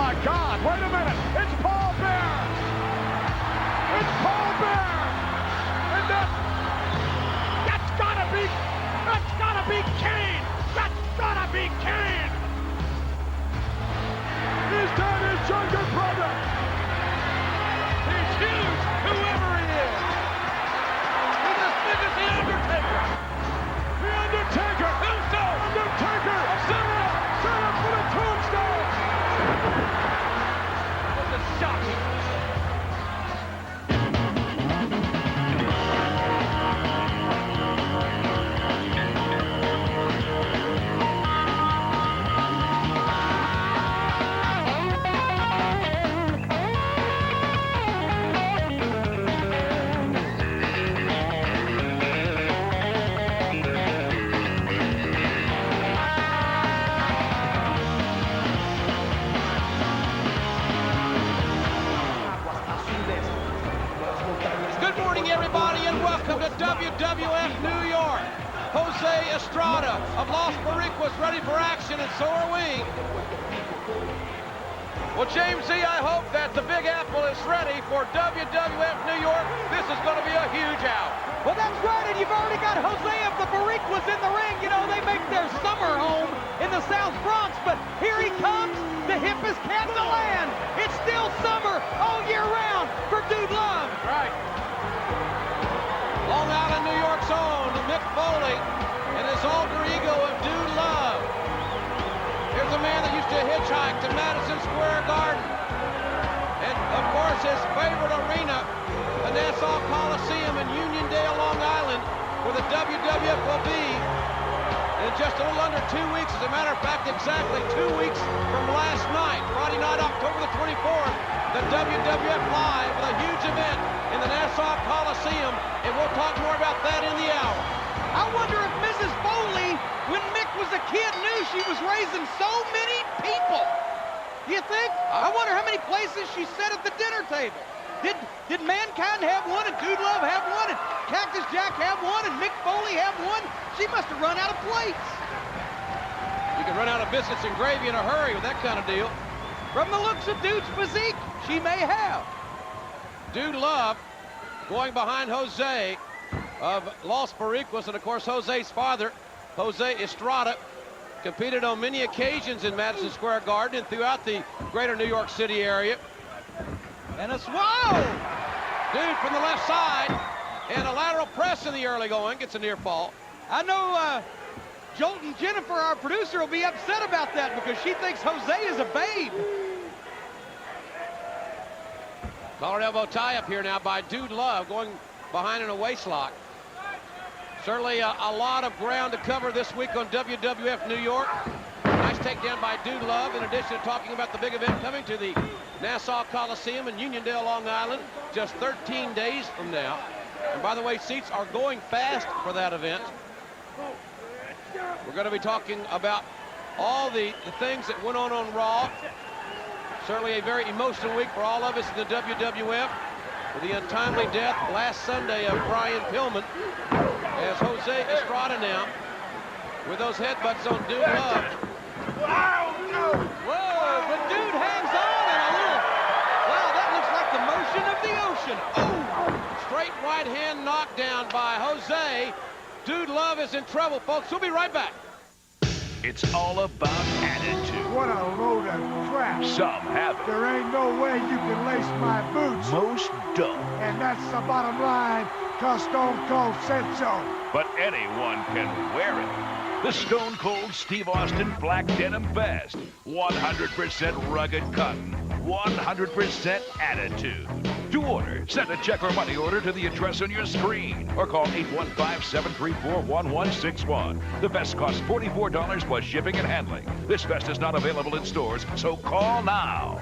my God, wait a minute. It's Paul Bear. It's Paul Bear. And that's gotta be Kane. That's gotta be Kane. Is that his younger brother? He's huge, whoever he is. He's as big as the Undertaker. The Undertaker. Tombstone. Undertaker. Set up for the tombstone. That's a shocking. WWF New York. José Estrada of Los Boricuas ready for action, and so are we. Well, James Z., I hope that the Big Apple is ready for WWF New York. This is going to be a huge out. Well, that's right, and you've already got José of the Boricuas in the ring. You know, they make their summer home in the South Bronx, but here he comes, the hippest cat in the land. It's still summer all year round for Dude Love. Right. Long Island, New York's own Mick Foley and his alter ego of Dude Love. Here's a man that used to hitchhike to Madison Square Garden. And, of course, his favorite arena, the Nassau Coliseum in Uniondale, Long Island, where the WWF will be in just a little under 2 weeks. As a matter of fact, exactly 2 weeks from last night, Friday night, October the 24th, the WWF Live with a huge event in the Nassau Coliseum, and we'll talk more about that in the hour. I wonder if Mrs. Foley, when Mick was a kid, knew she was raising so many people. You think? I wonder how many places she sat at the dinner table. Did Mankind have one, and Dude Love have one, and Cactus Jack have one, and Mick Foley have one? She must have run out of plates. You can run out of biscuits and gravy in a hurry with that kind of deal. From the looks of Dude's physique, she may have. Dude Love going behind José of Los Boricuas, and of course José's father, José Estrada, competed on many occasions in Madison Square Garden and throughout the greater New York City area. And a whoa! Dude from the left side, and a lateral press in the early going, gets a near fall. I know Jolton Jennifer, our producer, will be upset about that because she thinks José is a babe. Collar elbow tie up here now by Dude Love, going behind in a waistlock. Certainly a lot of ground to cover this week on WWF New York. Nice takedown by Dude Love, in addition to talking about the big event coming to the Nassau Coliseum in Uniondale, Long Island, just 13 days from now. And by the way, seats are going fast for that event. We're going to be talking about all the things that went on Raw. Certainly a very emotional week for all of us in the WWF, with the untimely death last Sunday of Brian Pillman, as José Estrada now with those headbutts on Dude Love. Whoa, but Dude hangs on, and a little, wow, that looks like the motion of the ocean. Oh, straight right hand knockdown by José. Dude Love is in trouble, folks. We'll be right back. It's all about attitude. What a load of crap. Some have it. There ain't no way you can lace my boots. Most don't. And that's the bottom line, 'cause Stone Cold said so. But anyone can wear it. The Stone Cold Steve Austin Black Denim Vest. 100% rugged cotton. 100% attitude. To order, send a check or money order to the address on your screen or call 815-734-1161. The vest costs $44 plus shipping and handling. This vest is not available in stores, so call now.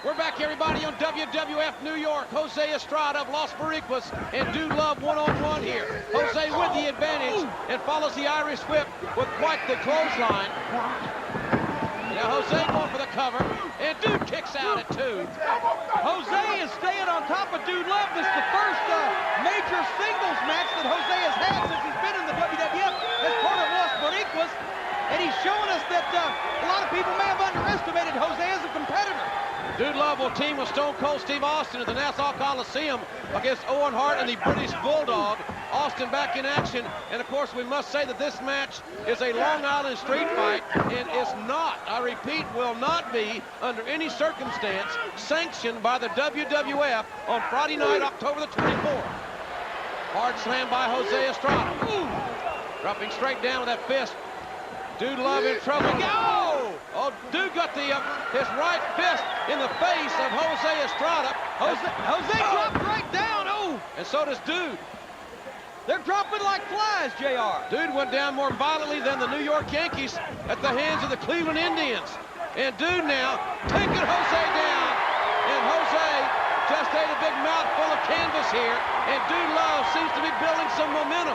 We're back, everybody, on WWF New York. José Estrada of Los Boricuas and Dude Love one-on-one here. José with the advantage and follows the Irish whip with quite the clothesline. Now José going for the cover, and Dude kicks out at 2. José is staying on top of Dude Love. This is the first major singles match that José has had since he's been in the WWF as part of Los Boricuas, and he's showing us that a lot of people may have underestimated Jose as a competitor. Dude Love will team with Stone Cold Steve Austin at the Nassau Coliseum against Owen Hart and the British Bulldog. Austin back in action, and of course we must say that this match is a Long Island street fight, and is not, I repeat, will not be under any circumstance sanctioned by the WWF on Friday night, October the 24th. Hard slam by Jose Estrada. Ooh. Dropping straight down with that fist. Dude Love in trouble. Oh, Dude got his right fist in the face of Jose Estrada. Jose dropped right down. Oh, and so does Dude. They're dropping like flies, JR. Dude went down more violently than the New York Yankees at the hands of the Cleveland Indians. And Dude now taking Jose down. And Jose just ate a big mouthful of canvas here. And Dude Love seems to be building some momentum.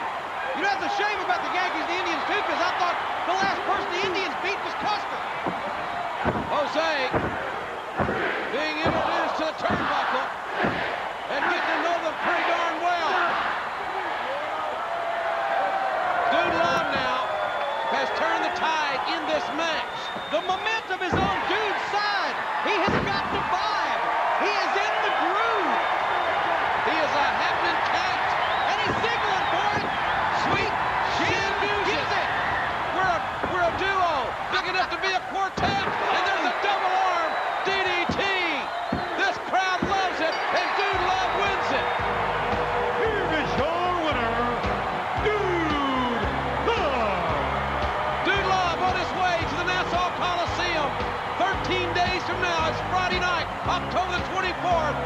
You know, that's a shame about the Yankees and the Indians, too, because I thought the last person the Indians beat was Custer. Jose being introduced to the turnbuckle and getting to know them pretty darn well. Dude Love now has turned the tide in this match. The momentum is on Dude's side. He has got the vibe. He is in the groove. He is a happening cat. And he's signaling for it. Sweet chin music. We're a duo, big enough to be a quartet, and there's a double arm DDT. This crowd loves it, and Dude Love wins it. Here is your winner, Dude Love. Dude Love on his way to the Nassau Coliseum. 13 days from now, it's Friday night, October the 24th.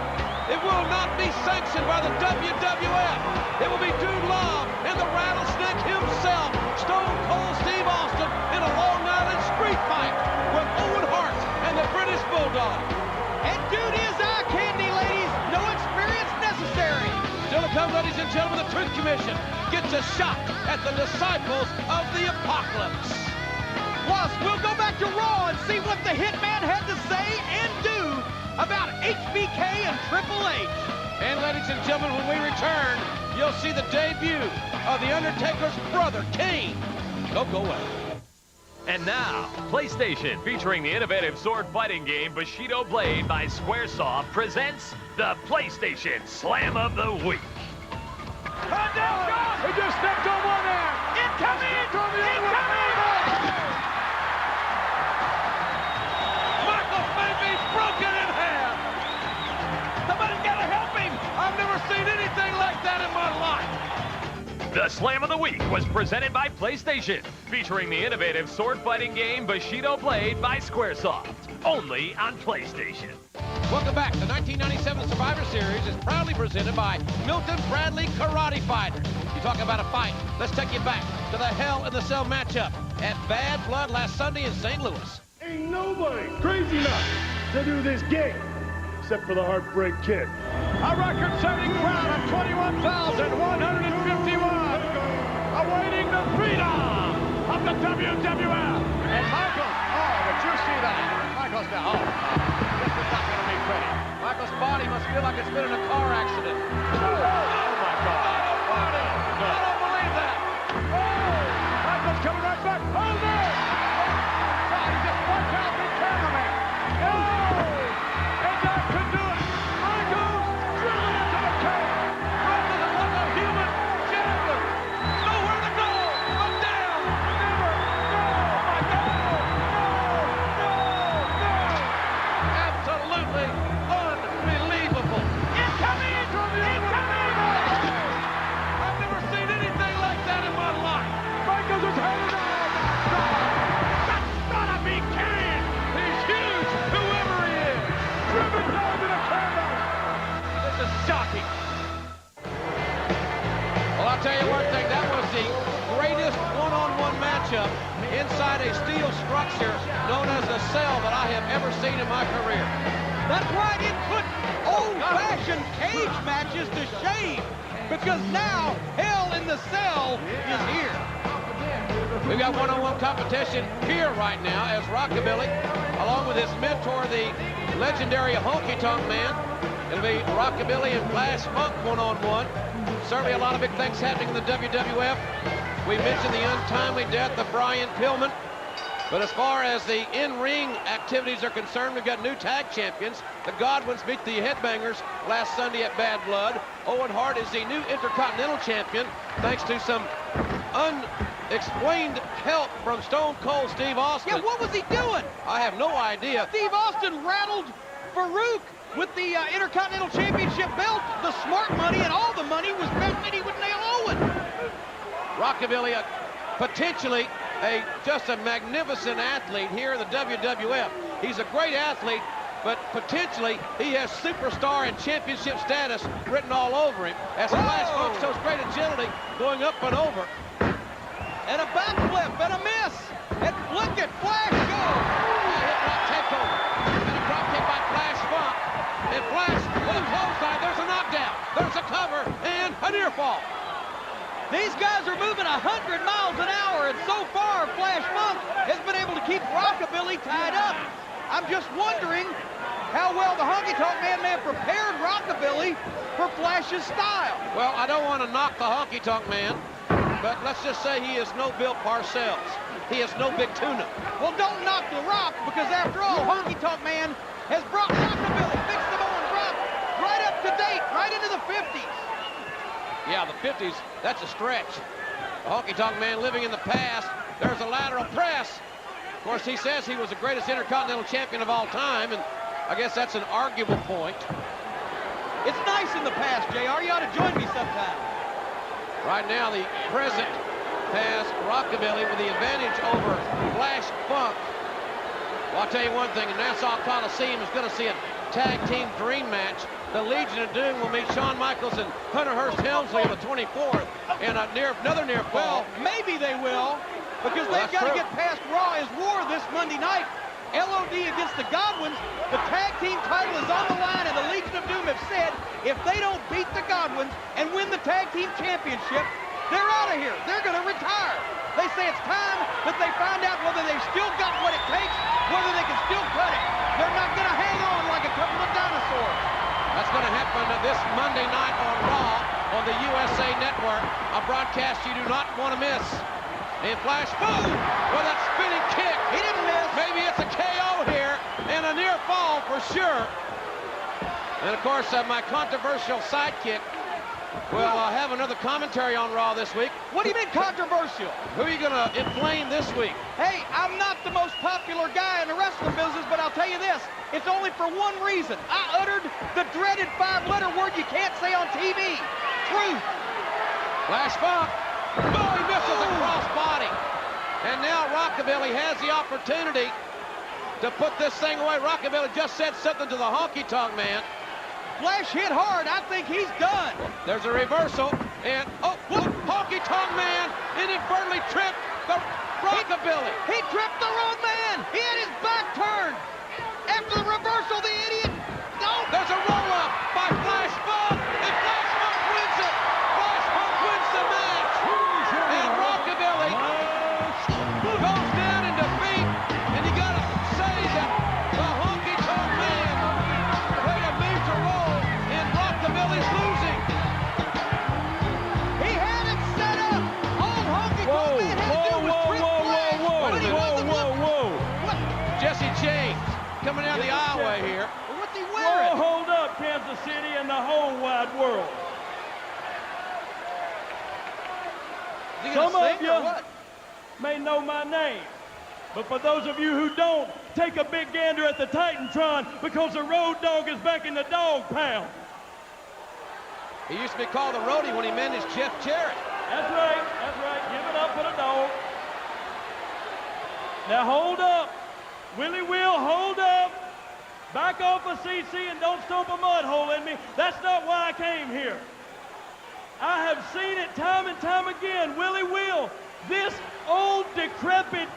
It will not be sanctioned by the WWF. It will be Dude Love and the Rattlesnake himself, Stone Cold Steve Austin, in a Long Island street fight with Owen Hart and the British Bulldog. And Dude is eye candy, ladies. No experience necessary. Still to come, ladies and gentlemen, the Truth Commission gets a shot at the disciples of the apocalypse. Plus, we'll go back to Raw and see what the Hitman had to say and do about HBK and Triple H. And ladies and gentlemen, when we return, you'll see the debut of The Undertaker's brother, Kane. Don't go away. And now, PlayStation, featuring the innovative sword fighting game Bushido Blade by Squaresoft, presents the PlayStation Slam of the Week. He just stepped on one there. Incoming! Michael Baby's broken in half. Somebody's got to help him. I've never seen anything like that in my life. The Slam of the Week was presented by PlayStation, featuring the innovative sword fighting game Bushido Blade by Squaresoft, only on PlayStation. Welcome back. The 1997 Survivor Series is proudly presented by Milton Bradley Karate Fighters. You talk about a fight. Let's take you back to the Hell in the Cell matchup at Bad Blood last Sunday in St. Louis. Ain't nobody crazy enough to do this game, except for the Heartbreak Kid. A record-setting crowd of 21,151 awaiting the freedom of the WWF. And Michael, did you see that? Michael's down. This is not going to be pretty. Michael's body must feel like it's been in a car accident. Oh my God. I don't believe that. Michael's coming right back. Oh, no. God, he just wiped out the cameraman. No. And that could do it. Michael's driven into the cage. Rather than like a human janitor. Nowhere to go but down. Never. No. Oh, my God. No. Absolutely unbelievable. Incoming! I've never seen anything like that in my life. Michaels is headed on. That's gotta be Kane. He's huge, whoever he is. Driven down to the canvas. This is shocking. Well, I'll tell you one thing. That was the greatest one-on-one matchup inside a steel structure known as the Cell that I have ever seen in my career. That's right, it put old-fashioned cage matches to shame, because now Hell in the Cell is here. We've got one-on-one competition here right now as Rockabilly, along with his mentor, the legendary Honky Tonk Man. It'll be Rockabilly and Flash Funk one-on-one. Certainly a lot of big things happening in the WWF. We mentioned the untimely death of Brian Pillman. But as far as the in-ring activities are concerned, we've got new tag champions. The Godwins beat the Headbangers last Sunday at Bad Blood. Owen Hart is the new Intercontinental Champion, thanks to some unexplained help from Stone Cold Steve Austin. Yeah, what was he doing? I have no idea. Steve Austin rattled Farouk with the Intercontinental Championship belt. The smart money and all the money was betting that he would nail Owen. Rockabilly, potentially just a magnificent athlete here in the WWF. He's a great athlete, but potentially he has superstar and championship status written all over him. As Flash Funk shows great agility going up and over. And a backflip and a miss. And look at Flash go. Hip drop takeover. And a drop kick by Flash Funk. And Flash with a clothesline. There's a knockdown. There's a cover and a near fall. These guys are moving 100 miles an hour, and so far, Flash Funk has been able to keep Rockabilly tied up. I'm just wondering how well the Honky Tonk Man may have prepared Rockabilly for Flash's style. Well, I don't want to knock the Honky Tonk Man, but let's just say he is no Bill Parcells. He is no Big Tuna. Well, don't knock the Rock, because after all, Honky Tonk Man has brought Rockabilly, Big Samoan Rock, right up to date, right into the 50s. Yeah, the 50s, that's a stretch. The Honky Tonk Man living in the past. There's a lateral press. Of course, he says he was the greatest Intercontinental Champion of all time, and I guess that's an arguable point. It's nice in the past, JR. You ought to join me sometime. Right now, the present has Rockabilly with the advantage over Flash Funk. Well, I'll tell you one thing, the Nassau Coliseum is going to see a tag team dream match. The Legion of Doom will meet Shawn Michaels and Hunter Hearst Helmsley on the 24th, and another near fall. Well, maybe they will, because they've got to get past Raw is War this Monday night. LOD against the Godwins. The tag team title is on the line, and the Legion of Doom have said if they don't beat the Godwins and win the tag team championship, they're out of here. They're going to retire. They say it's time that they find out whether they've still got what it takes, whether they can still cut it. They're not going to hang on like a couple of dinosaurs. That's going to happen this Monday night on Raw on the USA Network, a broadcast you do not want to miss. And Flash, boom, with that spinning kick. He didn't miss. Maybe it's a KO here, and a near fall for sure. And of course, my controversial sidekick will have another commentary on Raw this week. What do you mean controversial? Who are you going to inflame this week? Hey, I'm not the most popular guy in the wrestling business, but I'll tell you this. It's only for one reason. I uttered the dreaded 5-letter word you can't say on TV. Truth. Flash Funk. Oh, he misses a cross body. And now Rockabilly has the opportunity to put this thing away. Rockabilly just said something to the Honky Tonk Man. Flash hit hard. I think he's done. There's a reversal. And, oh, look, Honky Tonk Man inadvertently tripped the Rockabilly. He tripped the wrong man. He had his back turned. After the reversal, the idiot. No. There's a roll-up by Flash Funk. And Flash Funk wins it. Flash Funk wins the match. And Rockabilly goes down in defeat. And you got to say that the Honky Tonk Man played a major role in Rockabilly's losing. He had it set up. All Honky Tonk Man had to do was trip Flash. What? Jesse James coming down the aisleway here. What's he wearing? Whoa, hold up, Kansas City and the whole wide world. Some of you may know my name, but for those of you who don't, take a big gander at the Titantron, because the Road Dogg is back in the dog pound. He used to be called the Roadie when he managed Jeff Jarrett. That's right, that's right. Give it up for the dog. Now hold up. Willie Will, hold up. Back off of CC and don't stomp a mud hole in me. That's not why I came here. I have seen it time and time again. Willie Will, this old decrepit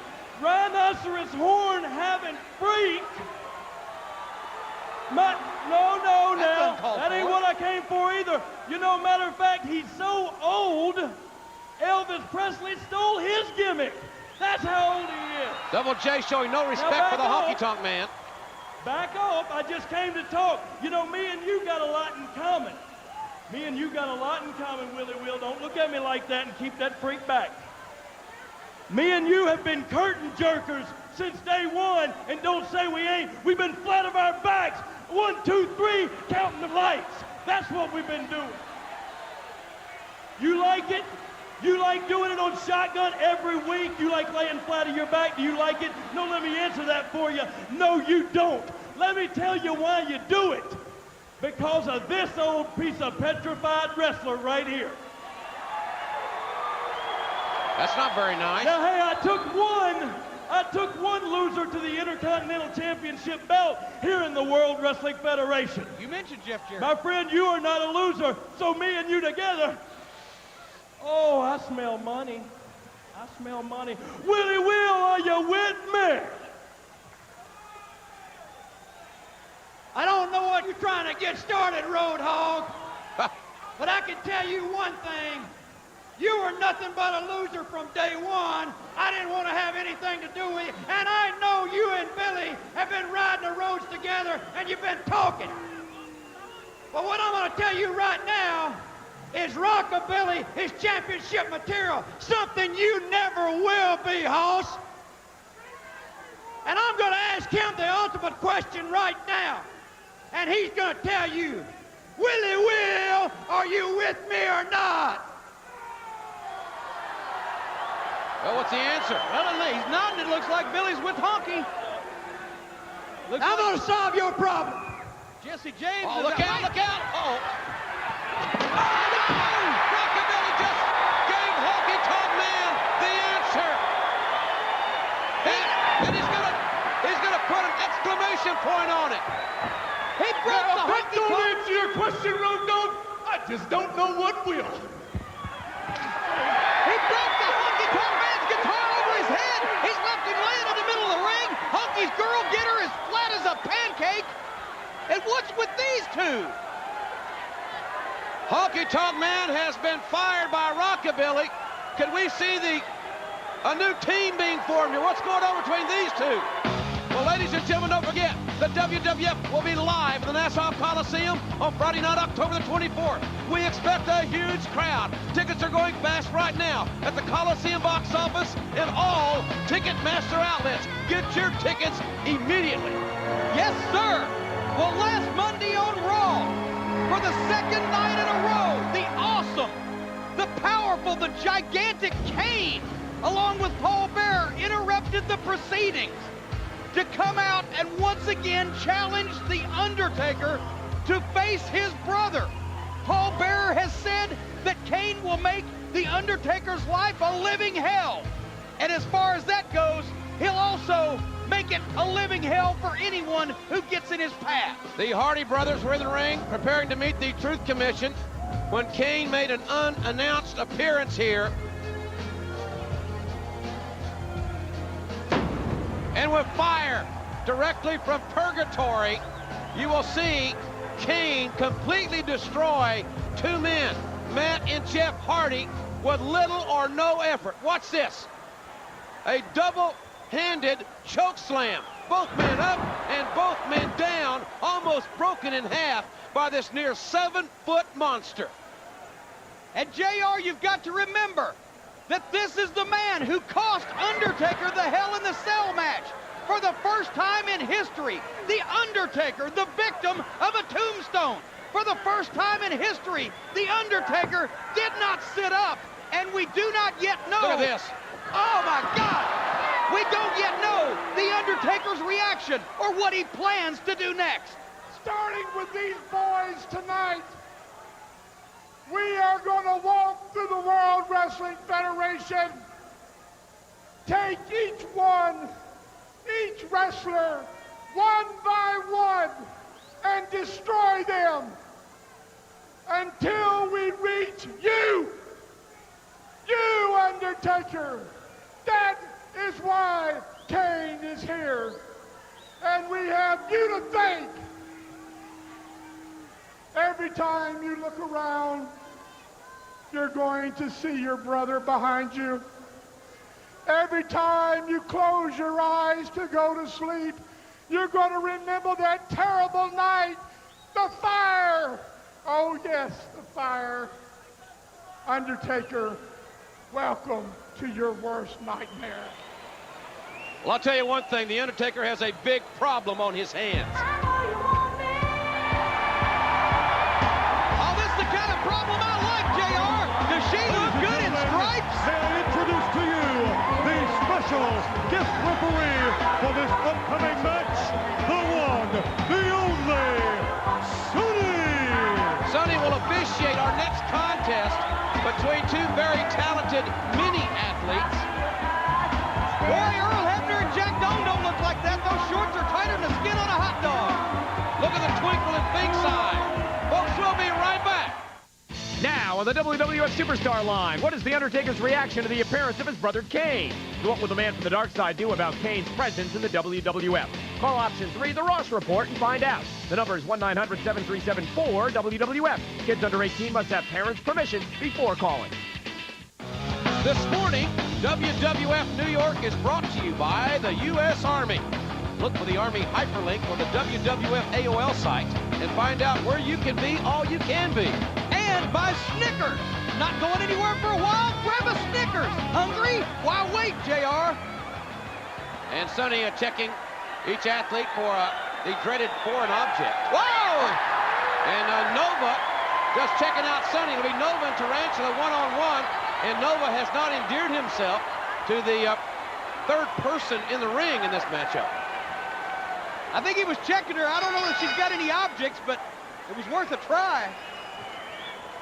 rhinoceros horn having freak. No, that ain't what I came for either. You know, matter of fact, he's so old, Elvis Presley stole his gimmick. That's how old he is. Double J showing no respect for the Honky Tonk Man. Back off. I just came to talk. You know, me and you got a lot in common. Me and you got a lot in common, Willie Will. Don't look at me like that and keep that freak back. Me and you have been curtain jerkers since day one, and don't say we ain't. We've been flat of our backs. 1, 2, 3, counting the lights. That's what we've been doing. You like it? You like doing it on shotgun every week? You like laying flat on your back? Do you like it? No, let me answer that for you. No, you don't. Let me tell you why you do it. Because of this old piece of petrified wrestler right here. That's not very nice. Now, hey, I took one loser to the Intercontinental Championship belt here in the World Wrestling Federation. You mentioned Jeff Jarrett. My friend, you are not a loser, so me and you together. Oh, I smell money. I smell money. Willie Will, are you with me? I don't know what you're trying to get started, Roadhog, but I can tell you one thing. You were nothing but a loser from day one. I didn't want to have anything to do with you, and I know you and Billy have been riding the roads together, and you've been talking. But what I'm going to tell you right now is Rockabilly is championship material, something you never will be, Hoss. And I'm going to ask him the ultimate question right now, and he's going to tell you, Willie Will, are you with me or not? Well, what's the answer? Well, he's nodding. It looks like Billy's with Honky. I'm going to solve your problem. Jesse James. Oh, look out, look out. Oh. Rockabilly just gave Honky Tonk Man the answer. And he's gonna put an exclamation point on it. He broke the Honky Don't Tonk. answer your question, Road Dogg. I just don't know what will. He broke the Honky Tonk Man's guitar over his head. He's left him laying in the middle of the ring. Honky's girl getter is flat as a pancake. And what's with these two? Honky Tonk Man has been fired by Rockabilly. Can we see a new team being formed here? What's going on between these two? Well, ladies and gentlemen, don't forget, the WWF will be live in the Nassau Coliseum on Friday night, October the 24th. We expect a huge crowd. Tickets are going fast right now at the Coliseum box office and all Ticketmaster outlets. Get your tickets immediately. Yes, sir. Well, last Monday on Raw, for the second night in a row, the awesome, the powerful, the gigantic Kane, along with Paul Bearer, interrupted the proceedings to come out and once again challenge The Undertaker to face his brother. Paul Bearer has said that Kane will make The Undertaker's life a living hell. And as far as that goes, he'll also make it a living hell for anyone who gets in his path. The Hardy brothers were in the ring preparing to meet the Truth Commission when Kane made an unannounced appearance here. And with fire directly from purgatory, you will see Kane completely destroy two men, Matt and Jeff Hardy, with little or no effort. Watch this. A double-handed choke slam. Both men up and both men down, almost broken in half by this near 7-foot monster. And JR, you've got to remember that this is the man who cost Undertaker the Hell in the Cell match. For the first time in history, The Undertaker, the victim of a tombstone. For the first time in history, The Undertaker did not sit up, and we do not yet know. Look at this. Oh my God! We don't yet know The Undertaker's reaction or what he plans to do next. Starting with these boys tonight, we are going to walk through the World Wrestling Federation, take each wrestler, one by one, and destroy them until we reach you, Undertaker. That is why Kane is here. And we have you to thank. Every time you look around, you're going to see your brother behind you. Every time you close your eyes to go to sleep, you're going to remember that terrible night, the fire. Oh yes, the fire. Undertaker, welcome to your worst nightmare. Well, I'll tell you one thing. The Undertaker has a big problem on his hands. Oh, this is the kind of problem I like, JR. Does she look good in stripes? May I introduce to you the special guest referee for this upcoming match, the one, the only, Sonny! Sonny will officiate our next contest between two very talented mini-athletes. Boy, Earl Hebner and Jack Doan don't look like that. Those shorts are tighter than the skin on a hot dog. Look at the twinkle in Fink's eye. Folks, we'll be right back. Now on the WWF Superstar line, what is The Undertaker's reaction to the appearance of his brother Kane? So what will the man from the dark side do about Kane's presence in the WWF? Call option 3, The Ross Report, and find out. The number is 1-900-737-4WWF. Kids under 18 must have parents' permission before calling. This morning, WWF New York is brought to you by the U.S. Army. Look for the Army hyperlink on the WWF AOL site and find out where you can be all you can be. And by Snickers. Not going anywhere for a while? Grab a Snickers. Hungry? Why wait, JR? And Sonny checking each athlete for the dreaded foreign object. Whoa! And Nova just checking out Sonny. It'll be Nova and Tarantula one-on-one. And Nova has not endeared himself to the third person in the ring in this matchup. I think he was checking her. I don't know if she's got any objects, but it was worth a try.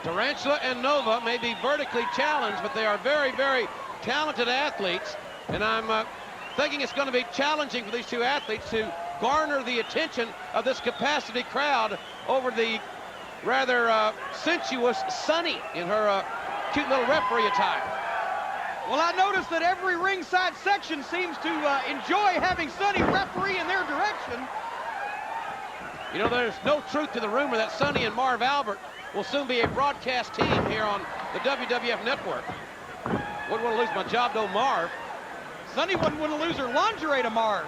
Tarantula and Nova may be vertically challenged, but they are very, very talented athletes. And I'm thinking it's going to be challenging for these two athletes to garner the attention of this capacity crowd over the rather sensuous Sonny in her cute little referee attire. Well, I noticed that every ringside section seems to enjoy having Sonny referee in their direction. You know, there's no truth to the rumor that Sonny and Marv Albert will soon be a broadcast team here on the WWF Network. Wouldn't want to lose my job to Marv. Sonny wouldn't want to lose her lingerie to Marv.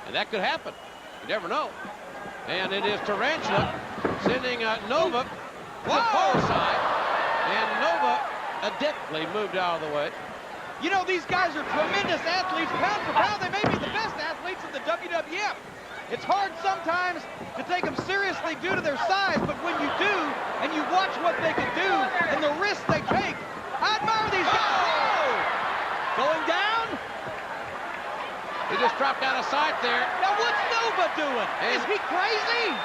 And that could happen. You never know. And it is Tarantula sending Nova to the far side. And Nova adeptly moved out of the way. You know, these guys are tremendous athletes. Pound for pound, they may be the best athletes in the WWF. It's hard sometimes to take them seriously due to their size, but when you do, and you watch what they can do and the risks they take, I admire these guys. Oh! Going down. He just dropped out of sight there. Now what's Nova doing? Is he crazy?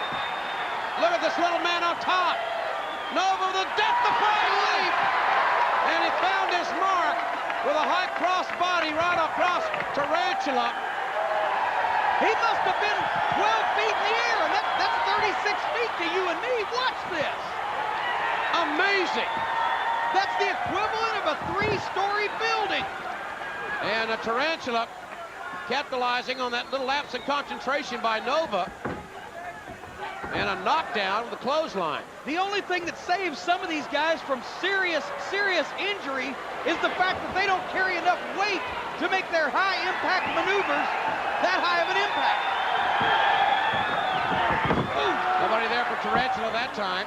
Look at this little man on top. Nova with a death-defying leap. And he found his mark with a high cross body right across Tarantula. He must have been 12 feet in the air, and that's 36 feet to you and me. Watch this. Amazing. That's the equivalent of a 3-story building. And a Tarantula capitalizing on that little lapse in concentration by Nova. And a knockdown with a clothesline. The only thing that saves some of these guys from serious injury is the fact that they don't carry enough weight to make their high-impact maneuvers that high of an impact. Nobody there for Tarantula that time.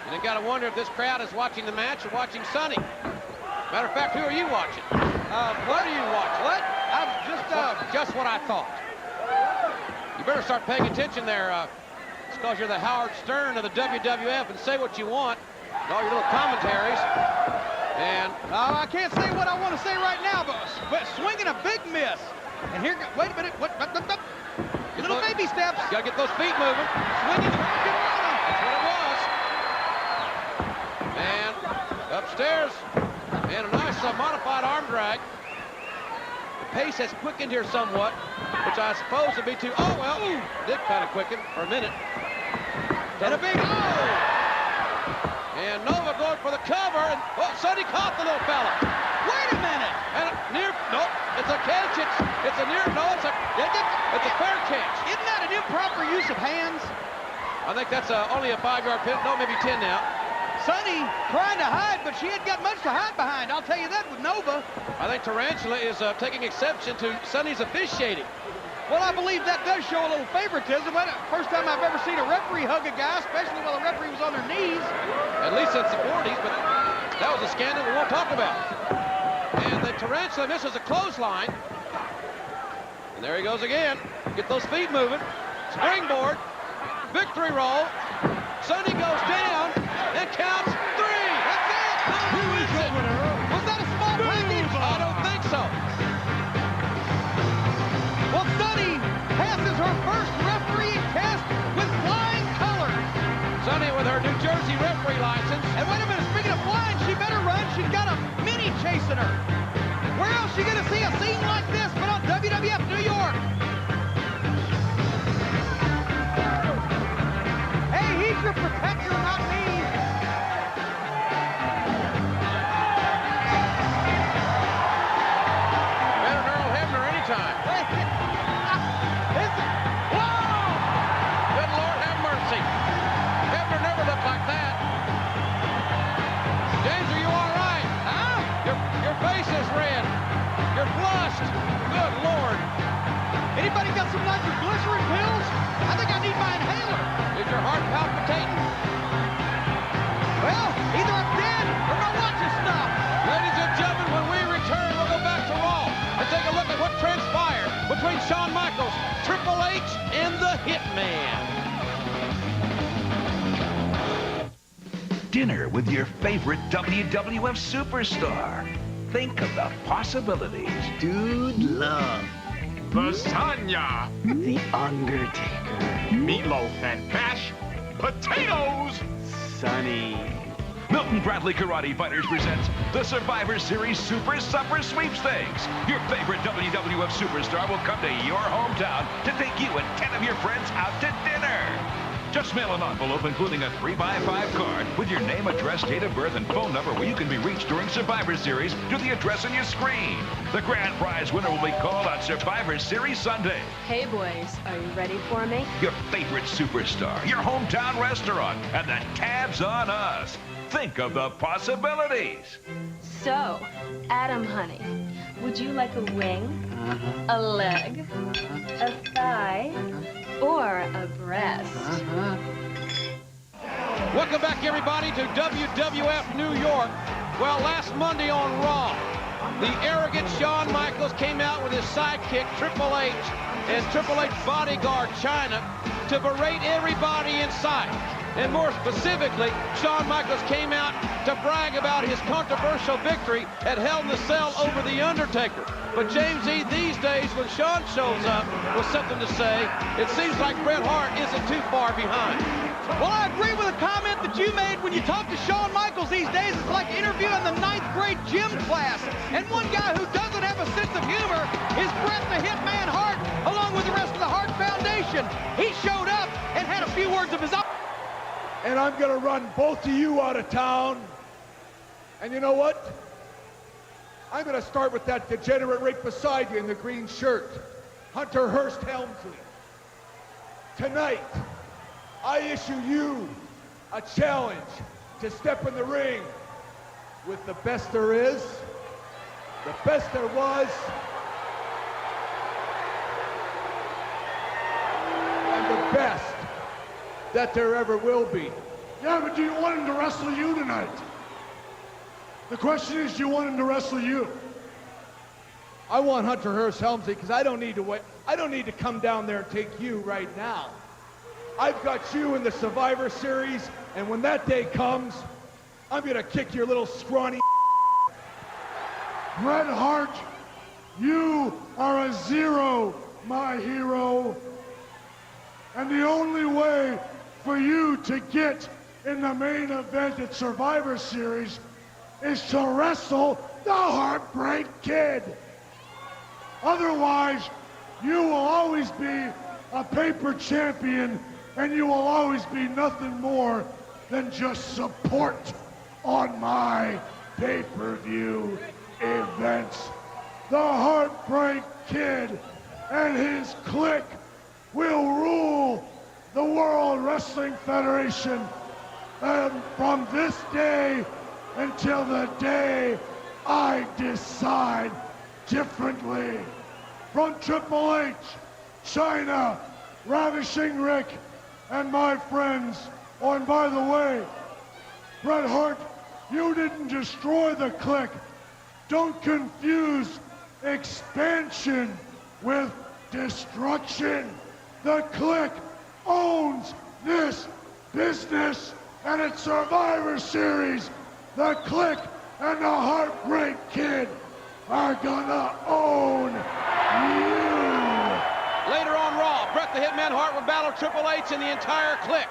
And you got to wonder if this crowd is watching the match or watching Sonny. Matter of fact, who are you watching? What are you watching? What? I'm just what I thought. You better start paying attention there. It's because you're the Howard Stern of the WWF, and say what you want. All your little commentaries. And I can't say what I want to say right now, but swinging a big miss. And here, wait a minute. What? Little baby steps. You gotta get those feet moving. Swinging the Hurricanrana. That's what it was. And upstairs, and a nice modified arm drag. The pace has quickened here somewhat, which I suppose would be too. Oh well, did kind of quicken for a minute. And a big And Nova going for the cover, and Sonny caught the little fella. Wait a minute. And nope, it's a catch. It's a fair catch. Isn't that an improper use of hands? I think that's only a 5-yard pin. No, maybe 10 now. Sonny trying to hide, but she hadn't got much to hide behind. I'll tell you that with Nova. I think Tarantula is taking exception to Sonny's officiating. Well, I believe that does show a little favoritism. First time I've ever seen a referee hug a guy, especially while the referee was on their knees. At least since the 40s, but that was a scandal we won't talk about. Tarantula misses a clothesline. And there he goes again. Get those feet moving. Springboard. Victory roll. Sonny goes down and counts 3. That's it. Who is it? Was that a small package? I don't think so. Well, Sonny passes her first referee test with flying colors. Sonny with her New Jersey referee license. And wait a minute, speaking of flying, she better run. She's got a mini chasing her. Where else are you going to see a scene like this but on WWF New York? Hey, he's your protector, not me. Better than Earl Hebner anytime. Whoa! Good Lord have mercy. Hebner never looked like that. James, are you all right? Huh? Your face is red. You're flushed. Good Lord. Anybody got some nitroglycerin pills? I think I need my inhaler. Is your heart palpitating? Well, either I'm dead or my watch is stopped. Ladies and gentlemen, when we return, we'll go back to Raw and take a look at what transpired between Shawn Michaels, Triple H, and the Hitman. Dinner with your favorite WWF superstar. Think of the possibilities. Dude Love, Lasagna, The Undertaker, meatloaf and mash, potatoes. Sonny, Milton Bradley Karate Fighters presents the Survivor Series Super Supper Sweepstakes. Your favorite WWF superstar will come to your hometown to take you and 10 of your friends out to dinner. Just mail an envelope including a 3x5 card with your name, address, date of birth, and phone number where you can be reached during Survivor Series to the address on your screen. The grand prize winner will be called on Survivor Series Sunday. Hey boys, are you ready for me? Your favorite superstar, your hometown restaurant, and the tab's on us. Think of the possibilities. So, Adam, honey, would you like a wing, a leg, a thigh, or a breast? Welcome back, everybody, to WWF New York. Well, last Monday on Raw, the arrogant Shawn Michaels came out with his sidekick, Triple H, and Triple H bodyguard, Chyna, to berate everybody in sight. And more specifically, Shawn Michaels came out to brag about his controversial victory at Hell in a Cell over The Undertaker. But James E., these days, when Shawn shows up with something to say, it seems like Bret Hart isn't too far behind. Well, I agree with a comment that you made when you talk to Shawn Michaels these days. It's like interviewing the 9th grade gym class. And one guy who doesn't have a sense of humor is Bret the Hitman Hart, along with the rest of the Hart Foundation. He showed up and had a few words of his own. And I'm going to run both of you out of town. And you know what? I'm going to start with that degenerate right beside you in the green shirt, Hunter Hearst Helmsley. Tonight, I issue you a challenge to step in the ring with the best there is, the best there was, and the best that there ever will be. Yeah, but do you want him to wrestle you tonight? The question is, do you want him to wrestle you? I want Hunter Hearst Helmsley because I don't need to wait. I don't need to come down there and take you right now. I've got you in the Survivor Series, and when that day comes, I'm gonna kick your little scrawny. Bret Hart, you are a zero, my hero. And the only way for you to get in the main event at Survivor Series is to wrestle the Heartbreak Kid. Otherwise, you will always be a paper champion, and you will always be nothing more than just support on my pay-per-view events. The Heartbreak Kid and his clique will rule the World Wrestling Federation from this day until the day I decide differently. From Triple H, Chyna, Ravishing Rick, and my friends. Oh, and by the way, Bret Hart, you didn't destroy the clique. Don't confuse expansion with destruction. The Click owns this business, and it's Survivor Series. The Click and the Heartbreak Kid are gonna own you. Later on Raw, Bret the Hitman Hart will battle Triple H and the entire Click.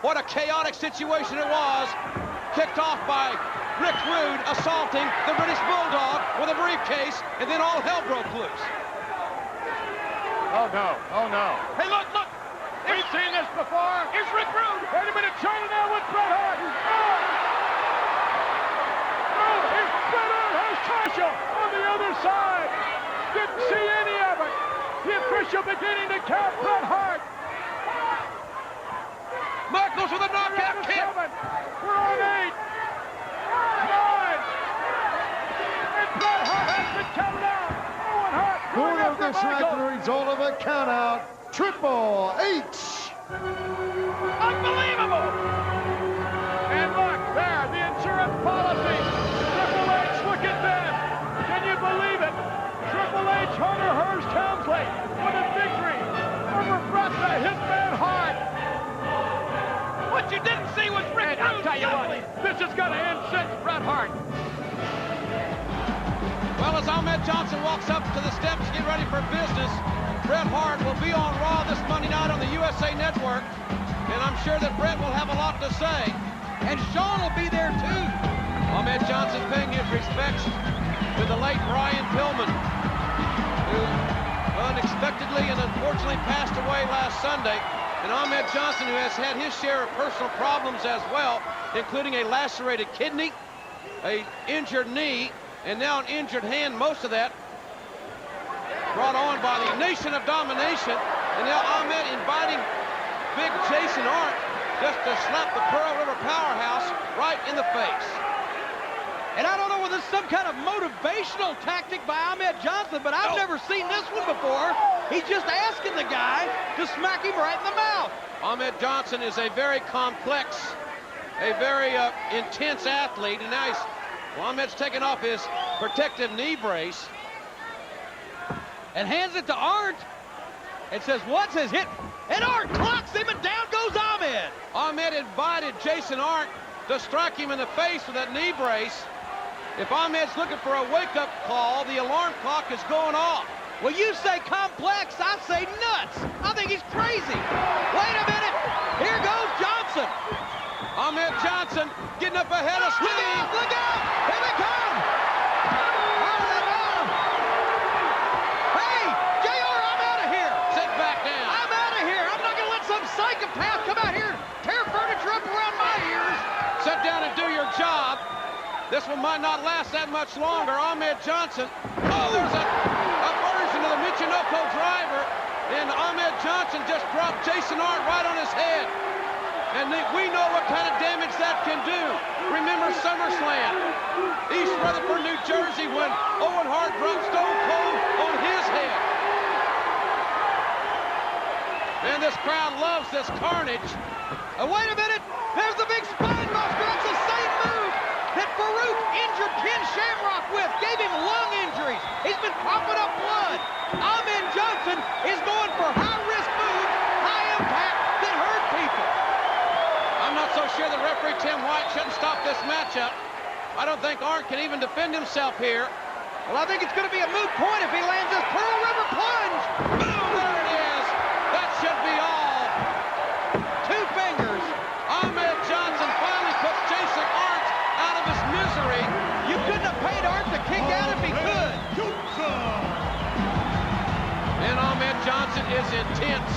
What a chaotic situation it was. Kicked off by Rick Rude assaulting the British Bulldog with a briefcase, and then all hell broke loose. Oh, no. Oh, no. Hey, look! We've seen this before. Here's Rick Rude. Wait a minute, China now with Bret Hart. Here's Bret Hart has Tasha on the other side. Didn't see any of it. The official beginning to count Bret Hart. Michaels with a knockout kick. We're on 8, 9, and Bret Hart has been counted out. Owen Hart going Corner of after this match, Michaels. the result of a countout. Triple H. Unbelievable! And look, there, the insurance policy. Triple H, look at this. Can you believe it? Triple H, Hunter Hearst Helmsley with a victory over Bret the Hitman Hart. What you didn't see was Rick Rude. I'll tell you what, this is going to end since Bret Hart. Well, as Ahmed Johnson walks up to the steps to get ready for business, Bret Hart will be on Raw this Monday night on the USA Network, and I'm sure that Bret will have a lot to say. And Shawn will be there too. Ahmed Johnson paying his respects to the late Brian Pillman, who unexpectedly and unfortunately passed away last Sunday. And Ahmed Johnson, who has had his share of personal problems as well, including a lacerated kidney, an injured knee, and now an injured hand, most of that brought on by the Nation of Domination. And now Ahmed inviting big Jason Ahrndt just to slap the Pearl River Powerhouse right in the face. And I don't know whether this is some kind of motivational tactic by Ahmed Johnson, but I've never seen this one before. He's just asking the guy to smack him right in the mouth. Ahmed Johnson is a very complex, a very intense athlete, and now Ahmed's taken off his protective knee brace and hands it to Ahrndt and says, what's his hit? And Ahrndt clocks him, and down goes Ahmed. Ahmed invited Jason Ahrndt to strike him in the face with that knee brace. If Ahmed's looking for a wake-up call, the alarm clock is going off. Well, you say complex, I say nuts. I think he's crazy. Wait a minute. Here goes Johnson. Ahmed Johnson getting up ahead of steam. Look out! Here they come! Hey, JR, I'm out of here. Sit back down. I'm out of here. I'm not going to let some psychopath come out here and tear furniture up around my ears. Sit down and do your job. This one might not last that much longer. Ahmed Johnson. Oh, there's a version of the Michinoku driver. And Ahmed Johnson just dropped Jason Ahrndt right on his head. And we know what kind of damage that can do. Remember SummerSlam, East Rutherford, New Jersey, when Owen Hart dropped Stone Cold on his head. And this crowd loves this carnage. Wait a minute. There's the big spine buster. That's the same move that Farouk injured Ken Shamrock with. Gave him lung injuries. He's been coughing up blood. Ahmed Johnson is going for high-risk moves, high impact that hurt people. I'm not so sure that referee Tim White shouldn't stop this matchup. I don't think Ahrndt can even defend himself here. Well, I think it's going to be a moot point if he lands this Pearl River plunge. Boom, there it is. That should be all. 2 fingers. Ahmed Johnson finally puts Jason Ahrndt out of his misery. You couldn't have paid Ahrndt to kick out if he could. And Ahmed Johnson is intense.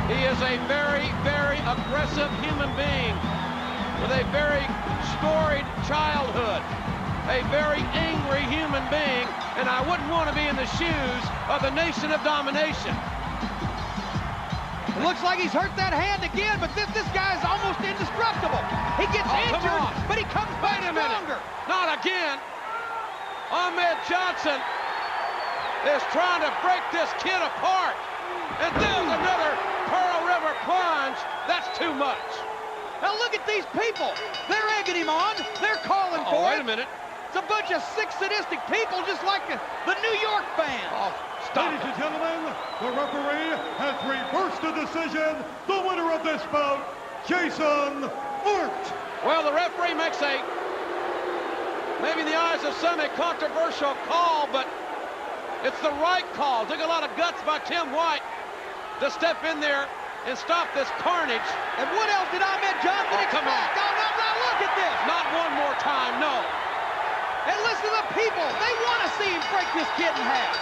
He is a very, very aggressive human being with a very storied childhood, a very angry human being, and I wouldn't want to be in the shoes of the Nation of Domination. It looks like he's hurt that hand again, but this guy's almost indestructible. He gets injured, but he comes back stronger. Not again. Ahmed Johnson is trying to break this kid apart. And there's another Pearl River plunge. That's too much. Now look at these people. They're egging him on. They're calling for it. Wait a minute. It's a bunch of sick, sadistic people just like the New York fans. Oh, stop. Ladies and gentlemen, the referee has reversed the decision. The winner of this bout, Jason Ahrndt. Well, the referee makes a, maybe in the eyes of some, a controversial call, but it's the right call. Took a lot of guts by Tim White to step in there and stop this carnage. And what else did Ahmed Johnson expect? Come on. Oh, no, look at this. Not one more time, no. And listen to the people. They want to see him break this kid in half.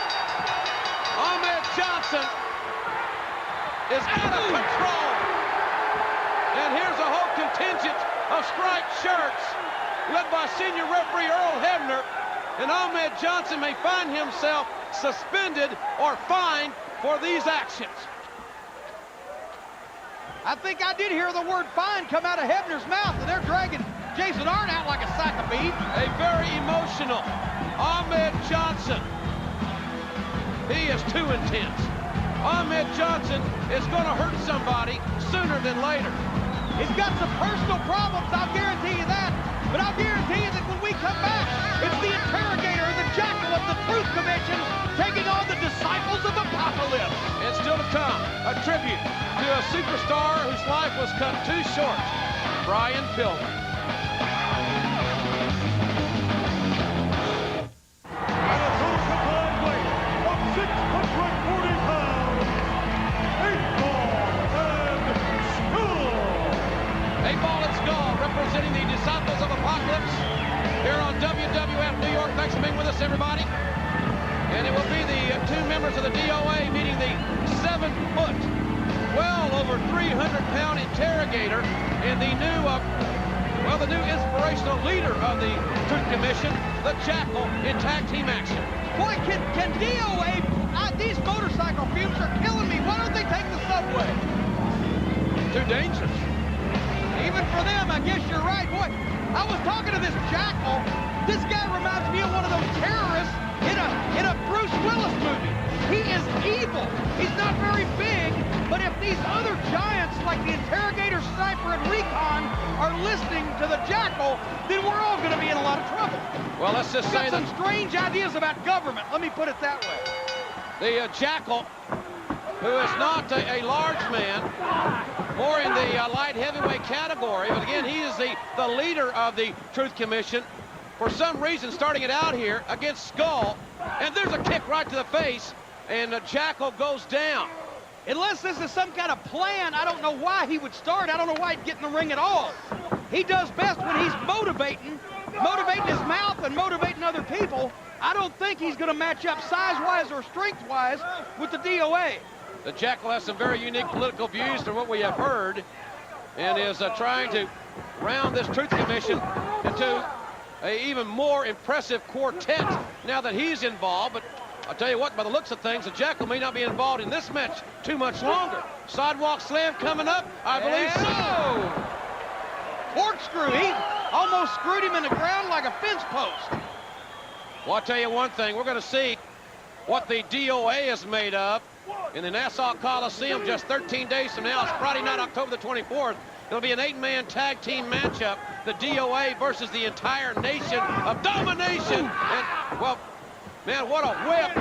Ahmed Johnson is out of control. And here's a whole contingent of striped shirts led by senior referee Earl Hebner. And Ahmed Johnson may find himself suspended or fined for these actions. I think I did hear the word fine come out of Hebner's mouth, and they're dragging Jason Ahrndt out like a sack of beef. A very emotional Ahmed Johnson. He is too intense. Ahmed Johnson is going to hurt somebody sooner than later. He's got some personal problems, I'll guarantee you that. But I'll guarantee you that when we come back, it's the Interrogator, the Jackyl of the Truth Commission, taking on the Disciples of Apocalypse. And still to come, a tribute to a superstar whose life was cut too short, Brian Pillman. At a total combined weight of 640 pounds, 8-Ball and Skull. 8-Ball and Skull representing the Disciples of Apocalypse here on WWF New York. Thanks for being with us, everybody. And it will be the two members of the D.O.A. meeting the 7-foot, well over 300-pound Interrogator and the new, the new inspirational leader of the Truth Commission, the Jackyl, in tag team action. Boy, can D.O.A. These motorcycle fumes are killing me. Why don't they take the subway? Too dangerous. Even for them, I guess you're right. Boy, I was talking to this Jackyl. This guy reminds me of one of those terrorists in a Bruce Willis movie. He is evil. He's not very big, but if these other giants like the Interrogator, Sniper, and Recon are listening to the Jackyl, then we're all going to be in a lot of trouble. Well, let's just say some strange ideas about government. Let me put it that way. The Jackyl, who is not a large man, more in the light heavyweight category, but again, he is the leader of the Truth Commission. For some reason, starting it out here against Skull, and there's a kick right to the face, and the Jackyl goes down. Unless this is some kind of plan, I don't know why he would start. I don't know why he'd get in the ring at all. He does best when he's motivating his mouth and motivating other people. I don't think he's going to match up size-wise or strength-wise with the D.O.A. The Jackyl has some very unique political views from what we have heard, and is trying to round this Truth Commission into an even more impressive quartet now that he's involved. But I'll tell you what, by the looks of things, the Jackyl may not be involved in this match too much longer. Sidewalk slam coming up, I believe so. Corkscrew, he almost screwed him in the ground like a fence post. Well, I'll tell you one thing, we're going to see what the D.O.A. is made of in the Nassau Coliseum just 13 days from now. It's Friday night, October the 24th. It'll be an 8-man tag team matchup, the D.O.A. versus the entire nation of domination. And, well, man, what a whip.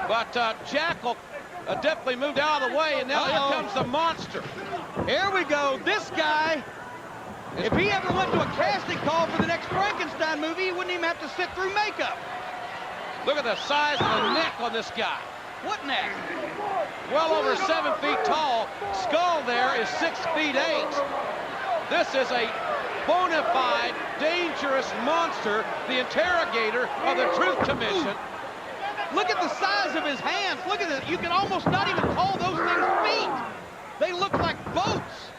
But Jackyl definitely moved out of the way, and now here comes the monster. Here we go. This guy, if he ever went to a casting call for the next Frankenstein movie, he wouldn't even have to sit through makeup. Look at the size of the neck on this guy. What neck? Well over 7 feet tall. Skull there is 6 feet 8. This is a bona fide, dangerous monster, the Interrogator of the Truth Commission. Look at the size of his hands. Look at this. You can almost not even call those things feet. They look like boats.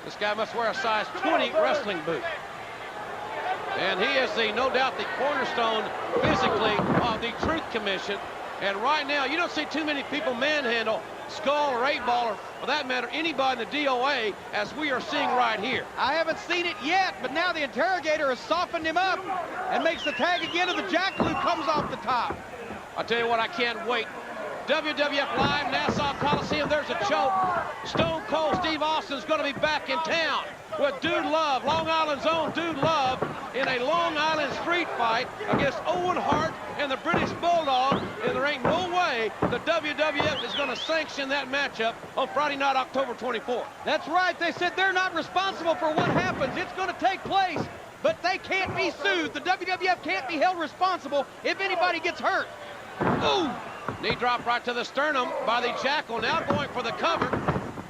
This guy must wear a size 20 wrestling boot. And he is no doubt the cornerstone physically of the Truth Commission. And right now, you don't see too many people manhandle Skull or 8-Ball, or for that matter, anybody in the D.O.A. as we are seeing right here. I haven't seen it yet, but now the Interrogator has softened him up and makes the tag again to the Jackyl, who comes off the top. I'll tell you what, I can't wait. WWF Live, Nassau Coliseum, there's a choke. Stone Cold Steve Austin's going to be back in town with Dude Love, Long Island's own Dude Love, in a Long Island street fight against Owen Hart and the British Bulldog, and there ain't no way the WWF is going to sanction that matchup on Friday night, October 24th. That's right. They said they're not responsible for what happens. It's going to take place, but they can't be sued. The WWF can't be held responsible if anybody gets hurt. Ooh! Knee drop right to the sternum by the Jackyl, now going for the cover.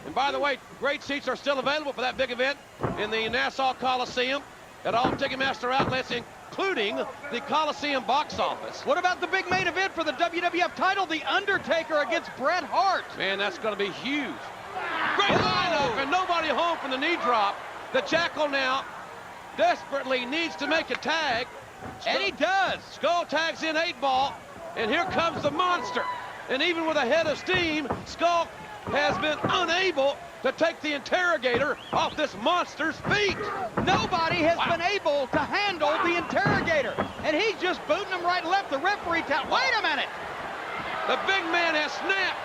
And by the way, great seats are still available for that big event in the Nassau Coliseum at all Ticketmaster outlets, including the Coliseum box office. What about the big main event for the WWF title, The Undertaker against Bret Hart? Man, that's going to be huge. Great lineup, and nobody home from the knee drop. The Jackyl now desperately needs to make a tag. And he does. Skull tags in 8-ball, and here comes the monster. And even with a head of steam, Skull has been unable to take the Interrogator off this monster's feet. Nobody has been able to handle the Interrogator, and he's just booting him right and left. The referee wait a minute. The big man has snapped.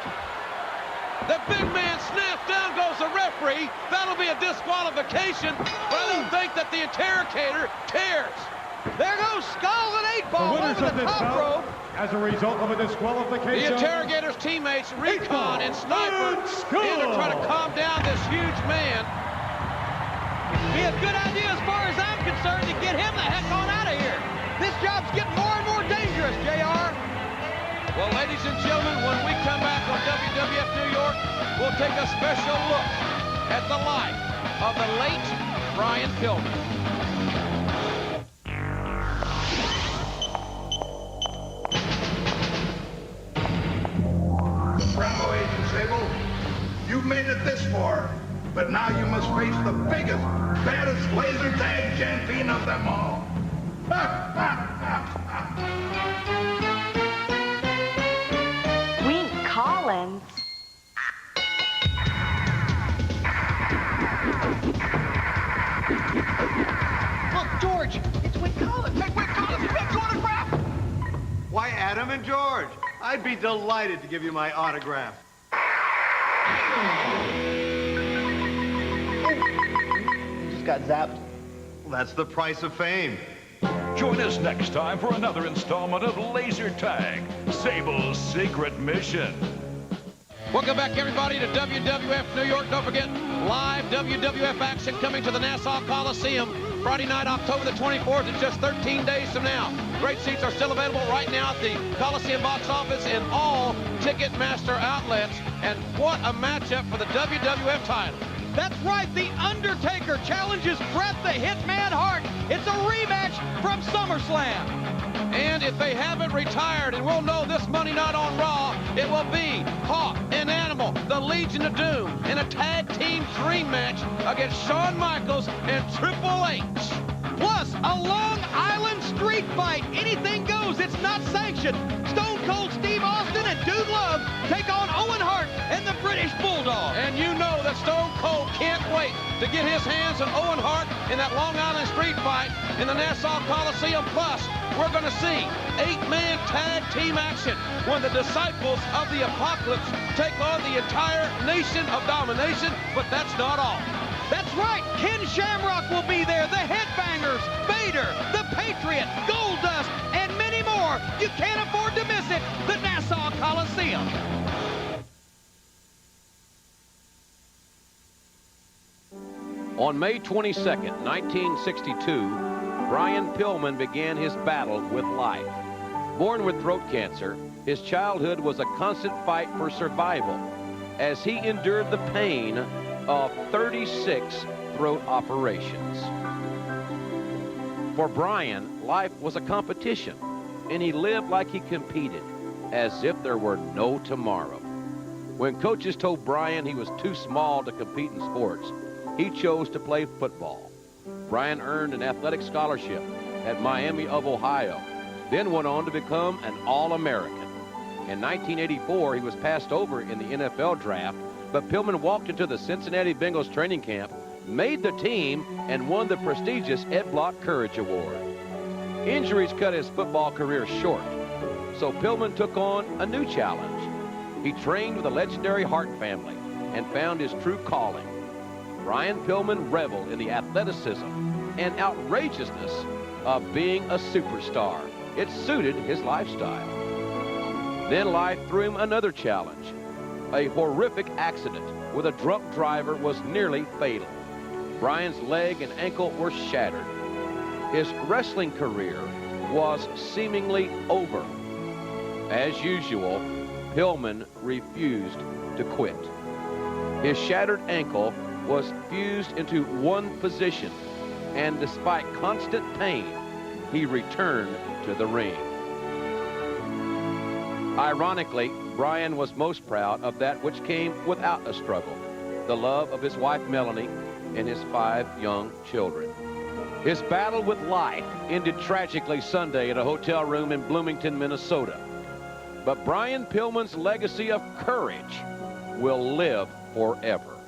The big man snapped. Down goes the referee. That'll be a disqualification, but I don't think that the Interrogator cares. There goes Skull and 8-ball over the top rope. As a result of a disqualification, the Interrogator's teammates, Recon and Sniper, in to try to calm down this huge man. Be a good idea as far as I'm concerned to get him the heck on out of here. This job's getting more and more dangerous, JR. Well, ladies and gentlemen, when we come back on WWF New York, we'll take a special look at the life of the late Brian Pillman. Bravo Agent Sable, you've made it this far, but now you must face the biggest, baddest laser tag champion of them all. Wink Collins. Look, George, it's Wink Collins. Hey, Wink Collins, you got your autograph? Why, Adam and George, I'd be delighted to give you my autograph. Just got zapped. Well, that's the price of fame. Join us next time for another installment of Laser Tag, Sable's Secret Mission. Welcome back, everybody, to WWF New York. Don't forget, live WWF action coming to the Nassau Coliseum Friday night, October the 24th. It's just 13 days from now. Great seats are still available right now at the Coliseum box office and all Ticketmaster outlets. And what a matchup for the WWF title. That's right, The Undertaker challenges Bret the Hitman Hart. It's a rematch from SummerSlam. And if they haven't retired, and we'll know this Monday night on Raw, it will be Hawk and Animal, the Legion of Doom, in a tag team dream match against Shawn Michaels and Triple H. Plus, a Long Island street fight. Anything goes. It's not sanctioned. Stone Cold Steve Austin and Dude Love take on Owen Hart and the British Bulldog. And you know that Stone Cold can't wait to get his hands on Owen Hart in that Long Island street fight in the Nassau Coliseum. Plus, we're going to see 8-man tag team action when the disciples of the apocalypse take on the entire nation of domination. But that's not all. That's right, Ken Shamrock will be there, the Headbangers, Vader, the Patriot, Goldust, and many more. You can't afford to miss it, the Nassau Coliseum. On May 22nd, 1962, Brian Pillman began his battle with life. Born with throat cancer, his childhood was a constant fight for survival as he endured the pain of 36 throat operations. For Brian, life was a competition, and he lived like he competed, as if there were no tomorrow. When coaches told Brian he was too small to compete in sports, he chose to play football. Brian earned an athletic scholarship at Miami of Ohio, then went on to become an All-American. In 1984, he was passed over in the NFL draft, but Pillman walked into the Cincinnati Bengals training camp, made the team, and won the prestigious Ed Block Courage Award. Injuries cut his football career short, so Pillman took on a new challenge. He trained with the legendary Hart family and found his true calling. Brian Pillman reveled in the athleticism and outrageousness of being a superstar. It suited his lifestyle. Then life threw him another challenge. A horrific accident with a drunk driver was nearly fatal. Bryan's leg and ankle were shattered. His wrestling career was seemingly over. As usual, Pillman refused to quit. His shattered ankle was fused into one position, and despite constant pain, he returned to the ring. Ironically, Bryan was most proud of that which came without a struggle, the love of his wife Melanie and his 5 young children. His battle with life ended tragically Sunday in a hotel room in Bloomington, Minnesota. But Brian Pillman's legacy of courage will live forever.